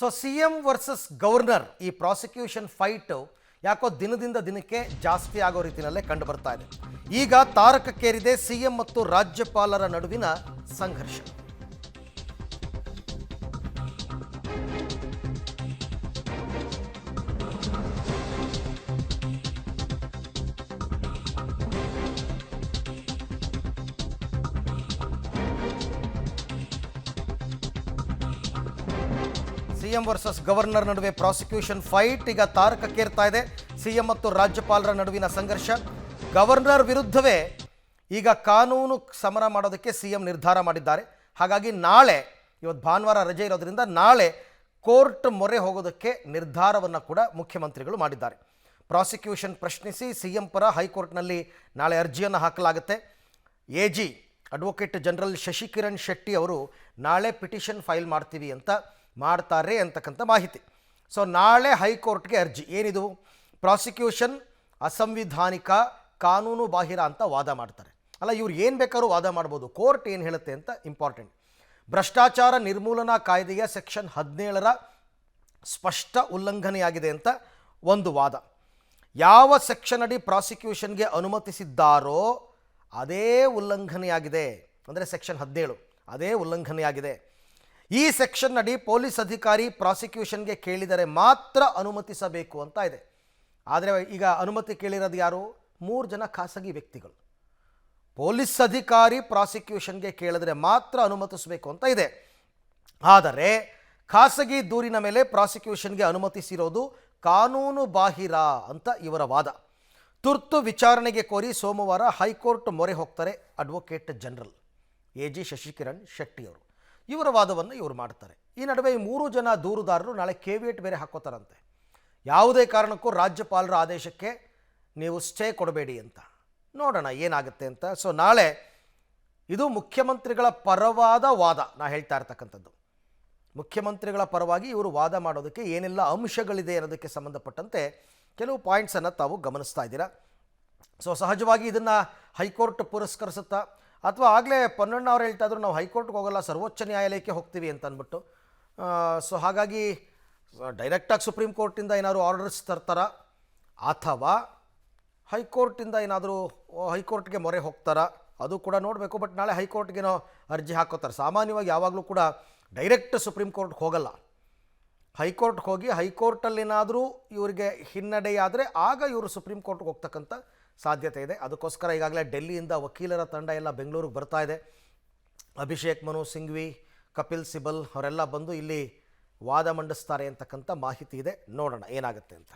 So CM versus governor ಈ prosecution fight ಯಾಕೋ ದಿನದಿಂದ ದಿನಕ್ಕೆ ಜಾಸ್ತಿ ಆಗೋ ರೀತಿಯಲ್ಲೇ ಕಂಡು ಬರ್ತಾ ಇದೆ. ಈಗ ತಾರಕಕ್ಕೇರಿದೆ ಸಿಎಂ ಮತ್ತು ರಾಜ್ಯಪಾಲರ ನಡುವಿನ ಸಂಘರ್ಷ. ಸಿಎಂ ವರ್ಸಸ್ ಗವರ್ನರ್ ನಡುವೆ ಪ್ರಾಸಿಕ್ಯೂಷನ್ ಫೈಟ್ ಈಗ ತಾರಕಕ್ಕೇರ್ತಾ ಇದೆ. ಸಿಎಂ ಮತ್ತು ರಾಜ್ಯಪಾಲರ ನಡುವಿನ ಸಂಘರ್ಷ. ಗವರ್ನರ್ ವಿರುದ್ಧವೇ ಈಗ ಕಾನೂನು ಸಮರ ಮಾಡೋದಕ್ಕೆ ಸಿಎಂ ನಿರ್ಧಾರ ಮಾಡಿದ್ದಾರೆ. ಹಾಗಾಗಿ ನಾಳೆ, ಇವತ್ತು ಭಾನುವಾರ ರಜೆ ಇರೋದ್ರಿಂದ ನಾಳೆ ಕೋರ್ಟ್ ಮೊರೆ ಹೋಗೋದಕ್ಕೆ ನಿರ್ಧಾರವನ್ನು ಕೂಡ ಮುಖ್ಯಮಂತ್ರಿಗಳು ಮಾಡಿದ್ದಾರೆ. ಪ್ರಾಸಿಕ್ಯೂಷನ್ ಪ್ರಶ್ನಿಸಿ ಸಿಎಂ ಪರ ಹೈಕೋರ್ಟ್ನಲ್ಲಿ ನಾಳೆ ಅರ್ಜಿಯನ್ನು ಹಾಕಲಾಗುತ್ತೆ. AG advocate general Shashikiran Shetty ಅವರು ನಾಳೆ ಪಿಟಿಷನ್ ಫೈಲ್ ಮಾಡ್ತಾರೆ ಅಂತಕ್ಕಂಥ ಮಾಹಿತಿ. ಸೊ ನಾಳೆ ಹೈಕೋರ್ಟ್ಗೆ ಅರ್ಜಿ. ಏನಿದು? ಪ್ರಾಸಿಕ್ಯೂಷನ್ ಅಸಂವಿಧಾನಿಕ, ಕಾನೂನು ಬಾಹಿರ ಅಂತ ವಾದ ಮಾಡ್ತಾರೆ. ಅಲ್ಲ, ಇವ್ರು ಏನು ಬೇಕಾದ್ರೂ ವಾದ ಮಾಡ್ಬೋದು, ಕೋರ್ಟ್ ಏನು ಹೇಳುತ್ತೆ ಅಂತ ಇಂಪಾರ್ಟೆಂಟ್. ಭ್ರಷ್ಟಾಚಾರ ನಿರ್ಮೂಲನಾ ಕಾಯ್ದೆಯ ಸೆಕ್ಷನ್ 17ರ ಸ್ಪಷ್ಟ ಉಲ್ಲಂಘನೆಯಾಗಿದೆ ಅಂತ ಒಂದು ವಾದ. ಯಾವ ಸೆಕ್ಷನ್ ಅಡಿ ಪ್ರಾಸಿಕ್ಯೂಷನ್ಗೆ ಅನುಮತಿಸಿದ್ದಾರೋ ಅದೇ ಉಲ್ಲಂಘನೆಯಾಗಿದೆ. ಅಂದರೆ ಸೆಕ್ಷನ್ 17 ಅದೇ ಉಲ್ಲಂಘನೆಯಾಗಿದೆ. ಈ ಸೆಕ್ಷನ್ ಅಡಿ ಪೊಲೀಸ್ ಅಧಿಕಾರಿ ಪ್ರಾಸಿಕ್ಯೂಷನ್ಗೆ ಕೇಳಿದರೆ ಮಾತ್ರ ಅನುಮತಿಸಬೇಕು ಅಂತ ಇದೆ. ಆದರೆ ಈಗ ಅನುಮತಿ ಕೇಳಿರೋದು ಯಾರು? 3 ಜನ ಖಾಸಗಿ ವ್ಯಕ್ತಿಗಳು. ಪೊಲೀಸ್ ಅಧಿಕಾರಿ ಪ್ರಾಸಿಕ್ಯೂಷನ್ಗೆ ಕೇಳಿದ್ರೆ ಮಾತ್ರ ಅನುಮತಿಸಬೇಕು ಅಂತ ಇದೆ. ಆದರೆ ಖಾಸಗಿ ದೂರಿನ ಮೇಲೆ ಪ್ರಾಸಿಕ್ಯೂಷನ್ಗೆ ಅನುಮತಿಸಿರೋದು ಕಾನೂನು ಬಾಹಿರ ಅಂತ ಇವರ ವಾದ. ತುರ್ತು ವಿಚಾರಣೆಗೆ ಕೋರಿ ಸೋಮವಾರ ಹೈಕೋರ್ಟ್ ಮೊರೆ ಹೋಗ್ತಾರೆ advocate general AG Shashikiran Shetty ಅವರು. ಇವರ ವಾದವನ್ನು ಇವರು ಮಾಡ್ತಾರೆ. ಈ ನಡುವೆ ಈ 3 ಜನ ದೂರುದಾರರು ನಾಳೆ ಕೇವಿಯೇಟ್ ಬೇರೆ ಹಾಕೋತಾರಂತೆ. ಯಾವುದೇ ಕಾರಣಕ್ಕೂ ರಾಜ್ಯಪಾಲರ ಆದೇಶಕ್ಕೆ ನೀವು ಸ್ಟೇ ಕೊಡಬೇಡಿ ಅಂತ. ನೋಡೋಣ ಏನಾಗುತ್ತೆ ಅಂತ. ಸೊ ನಾಳೆ ಇದು ಮುಖ್ಯಮಂತ್ರಿಗಳ ಪರವಾದ ವಾದ. ನಾ ಹೇಳ್ತಾ ಇರ್ತಕ್ಕಂಥದ್ದು ಮುಖ್ಯಮಂತ್ರಿಗಳ ಪರವಾಗಿ ಇವರು ವಾದ ಮಾಡೋದಕ್ಕೆ ಏನೆಲ್ಲ ಅಂಶಗಳಿದೆ ಅನ್ನೋದಕ್ಕೆ ಸಂಬಂಧಪಟ್ಟಂತೆ ಕೆಲವು ಪಾಯಿಂಟ್ಸನ್ನು ತಾವು ಗಮನಿಸ್ತಾ ಇದ್ದೀರಾ. ಸೊ ಸಹಜವಾಗಿ ಇದನ್ನು ಹೈಕೋರ್ಟ್ ಪುರಸ್ಕರಿಸುತ್ತಾ, ಅಥವಾ ಆಗಲೇ ಪೊನ್ನಣ್ಣ ಅವ್ರು ಹೇಳ್ತಾ ಇದ್ರು ನಾವು ಹೈಕೋರ್ಟ್ಗೆ ಹೋಗಲ್ಲ, ಸರ್ವೋಚ್ಚ ನ್ಯಾಯಾಲಯಕ್ಕೆ ಹೋಗ್ತೀವಿ ಅಂತ ಅಂದ್ಬಿಟ್ಟು. ಸೊ ಹಾಗಾಗಿ ಡೈರೆಕ್ಟಾಗಿ ಸುಪ್ರೀಂ ಕೋರ್ಟಿಂದ ಏನಾದರೂ ಆರ್ಡರ್ಸ್ ತರ್ತಾರ, ಅಥವಾ ಹೈಕೋರ್ಟಿಂದ ಏನಾದರೂ ಹೈಕೋರ್ಟ್ಗೆ ಮೊರೆ ಹೋಗ್ತಾರಾ, ಅದು ಕೂಡ ನೋಡಬೇಕು. ಬಟ್ ನಾಳೆ ಹೈಕೋರ್ಟ್ಗೇನೋ ಅರ್ಜಿ ಹಾಕೋತಾರೆ. ಸಾಮಾನ್ಯವಾಗಿ ಯಾವಾಗಲೂ ಕೂಡ ಡೈರೆಕ್ಟ್ ಸುಪ್ರೀಂ ಕೋರ್ಟ್ಗೆ ಹೋಗಲ್ಲ. ಹೈಕೋರ್ಟ್ಗೆ ಹೋಗಿ ಹೈಕೋರ್ಟಲ್ಲೇನಾದರೂ ಇವರಿಗೆ ಹಿನ್ನಡೆಯಾದರೆ ಆಗ ಇವರು ಸುಪ್ರೀಂ ಕೋರ್ಟ್ಗೆ ಹೋಗ್ತಕ್ಕಂಥ ಸಾಧ್ಯತೆ ಇದೆ. ಅದಕ್ಕೋಸ್ಕರ ಈಗಾಗಲೇ ಡೆಲ್ಲಿಯಿಂದ ವಕೀಲರ ತಂಡ ಎಲ್ಲ ಬೆಂಗಳೂರಿಗೆ ಬರ್ತಾ ಇದೆ. ಅಭಿಷೇಕ್ ಮನು ಸಿಂಘ್ವಿ, ಕಪಿಲ್ ಸಿಬಲ್ ಅವರೆಲ್ಲ ಬಂದು ಇಲ್ಲಿ ವಾದ ಮಂಡಿಸ್ತಾರೆ ಅಂತಕ್ಕಂಥ ಮಾಹಿತಿ ಇದೆ. ನೋಡೋಣ ಏನಾಗುತ್ತೆ ಅಂತ.